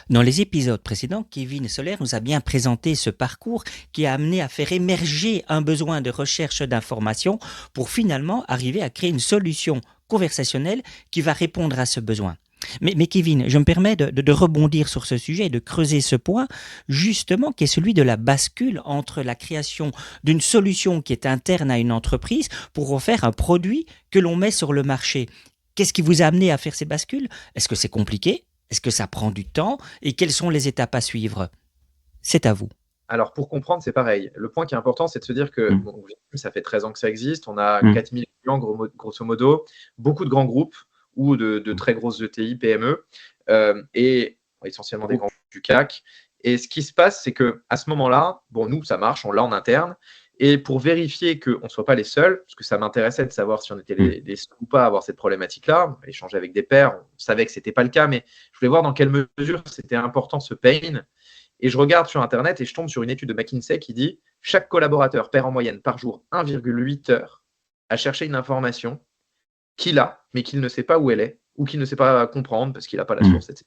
Dans les épisodes précédents, Kevin Soler nous a bien présenté ce parcours qui a amené à faire émerger un besoin de recherche d'information pour finalement arriver à créer une solution conversationnelle qui va répondre à ce besoin. Mais Kevin, je me permets de rebondir sur ce sujet et de creuser ce point, justement, qui est celui de la bascule entre la création d'une solution qui est interne à une entreprise pour en faire un produit que l'on met sur le marché. Qu'est-ce qui vous a amené à faire ces bascules? Est-ce que c'est compliqué? Est-ce que ça prend du temps? Et quelles sont les étapes à suivre? C'est à vous. Alors, pour comprendre, c'est pareil. Le point qui est important, c'est de se dire que Mm. bon, ça fait 13 ans que ça existe. On a Mm. 4000 clients, grosso modo, beaucoup de grands groupes ou de très grosses ETI, PME, et essentiellement des grands groupes du CAC. Et ce qui se passe, c'est qu'à ce moment-là, bon, nous, ça marche, on l'a en interne. Et pour vérifier qu'on ne soit pas les seuls, parce que ça m'intéressait de savoir si on était les seuls ou pas à avoir cette problématique-là, échanger avec des pairs, on savait que ce n'était pas le cas, mais je voulais voir dans quelle mesure c'était important ce pain. Et je regarde sur Internet et je tombe sur une étude de McKinsey qui dit chaque collaborateur perd en moyenne par jour 1,8 heures à chercher une information qu'il a, mais qu'il ne sait pas où elle est, ou qu'il ne sait pas comprendre parce qu'il n'a pas la source, etc.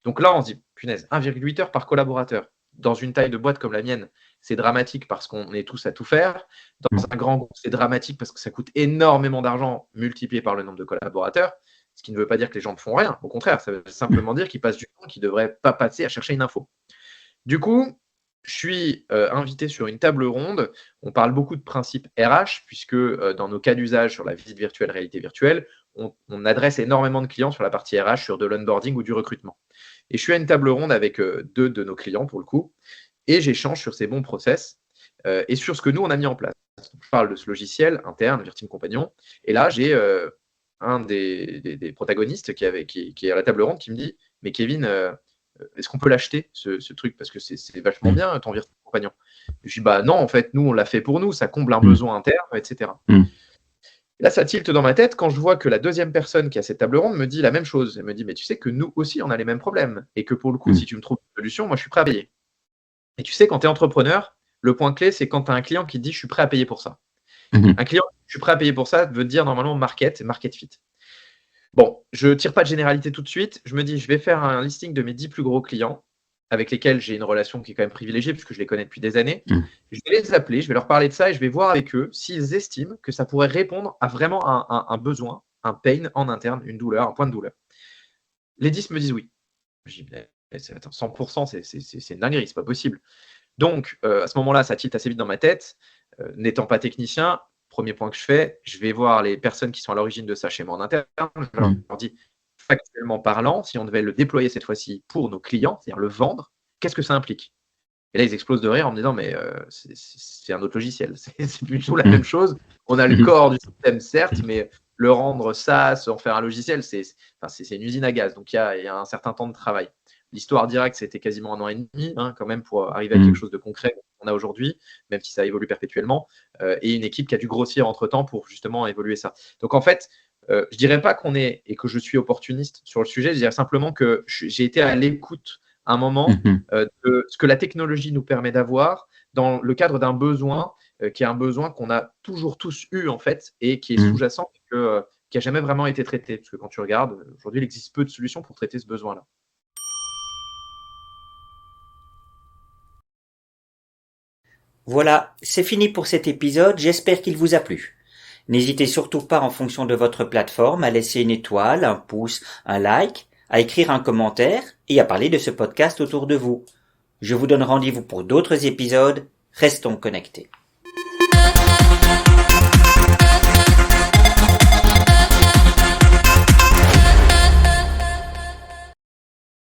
Donc là, on se dit, punaise, 1,8 heures par collaborateur. Dans une taille de boîte comme la mienne, c'est dramatique parce qu'on est tous à tout faire. Dans un grand groupe, c'est dramatique parce que ça coûte énormément d'argent multiplié par le nombre de collaborateurs. Ce qui ne veut pas dire que les gens ne font rien. Au contraire, ça veut simplement dire qu'ils passent du temps qu'ils ne devraient pas passer à chercher une info. Du coup, je suis invité sur une table ronde. On parle beaucoup de principes RH, puisque dans nos cas d'usage sur la visite virtuelle, réalité virtuelle, on adresse énormément de clients sur la partie RH, sur de l'onboarding ou du recrutement. Et je suis à une table ronde avec deux de nos clients, pour le coup, et j'échange sur ces bons process et sur ce que nous, on a mis en place. Donc, je parle de ce logiciel interne, Virteam Compagnon, et là, j'ai un des protagonistes qui est à la table ronde qui me dit « Mais Kevin, est-ce qu'on peut l'acheter, ce truc? Parce que c'est vachement bien, ton Virteam Compagnon. » Je dis, bah non, en fait, nous, on l'a fait pour nous, ça comble un besoin interne, etc. Et là, ça tilte dans ma tête quand je vois que la deuxième personne qui est à cette table ronde me dit la même chose. Elle me dit, mais tu sais que nous aussi, on a les mêmes problèmes. Et que pour le coup, si tu me trouves une solution, moi, je suis prêt à payer. Et tu sais, quand tu es entrepreneur, le point clé, c'est quand tu as un client qui te dit, je suis prêt à payer pour ça. Un client, je suis prêt à payer pour ça, veut dire normalement market fit. Bon, je ne tire pas de généralité tout de suite. Je me dis, je vais faire un listing de mes 10 plus gros clients avec lesquels j'ai une relation qui est quand même privilégiée puisque je les connais depuis des années. Je vais les appeler, je vais leur parler de ça et je vais voir avec eux s'ils estiment que ça pourrait répondre à vraiment un besoin, un pain en interne, une douleur, un point de douleur. Les 10 me disent oui. Je dis, attends, 100%, c'est une dinguerie, c'est pas possible. Donc, à ce moment-là, ça tilte assez vite dans ma tête. N'étant pas technicien, premier point que je fais, je vais voir les personnes qui sont à l'origine de ça chez moi en interne. Je leur dis, factuellement parlant, si on devait le déployer cette fois-ci pour nos clients, c'est-à-dire le vendre, qu'est-ce que ça implique? Et là, ils explosent de rire en me disant, mais c'est un autre logiciel, c'est plus du tout la même chose. On a le corps du système, certes, mais le rendre SaaS, en faire un logiciel, c'est une usine à gaz. Donc, il y a un certain temps de travail. L'histoire directe, c'était quasiment 1 an et demi, quand même, pour arriver à quelque chose de concret qu'on a aujourd'hui, même si ça évolue perpétuellement, et une équipe qui a dû grossir entre-temps pour justement évoluer ça. Donc, en fait, je dirais pas qu'on est et que je suis opportuniste sur le sujet, je dirais simplement que j'ai été à l'écoute à un moment de ce que la technologie nous permet d'avoir dans le cadre d'un besoin qui est un besoin qu'on a toujours tous eu en fait et qui est sous-jacent et qui n'a jamais vraiment été traité. Parce que quand tu regardes, aujourd'hui, il existe peu de solutions pour traiter ce besoin-là. Voilà, c'est fini pour cet épisode, j'espère qu'il vous a plu. N'hésitez surtout pas en fonction de votre plateforme à laisser une étoile, un pouce, un like, à écrire un commentaire et à parler de ce podcast autour de vous. Je vous donne rendez-vous pour d'autres épisodes, restons connectés.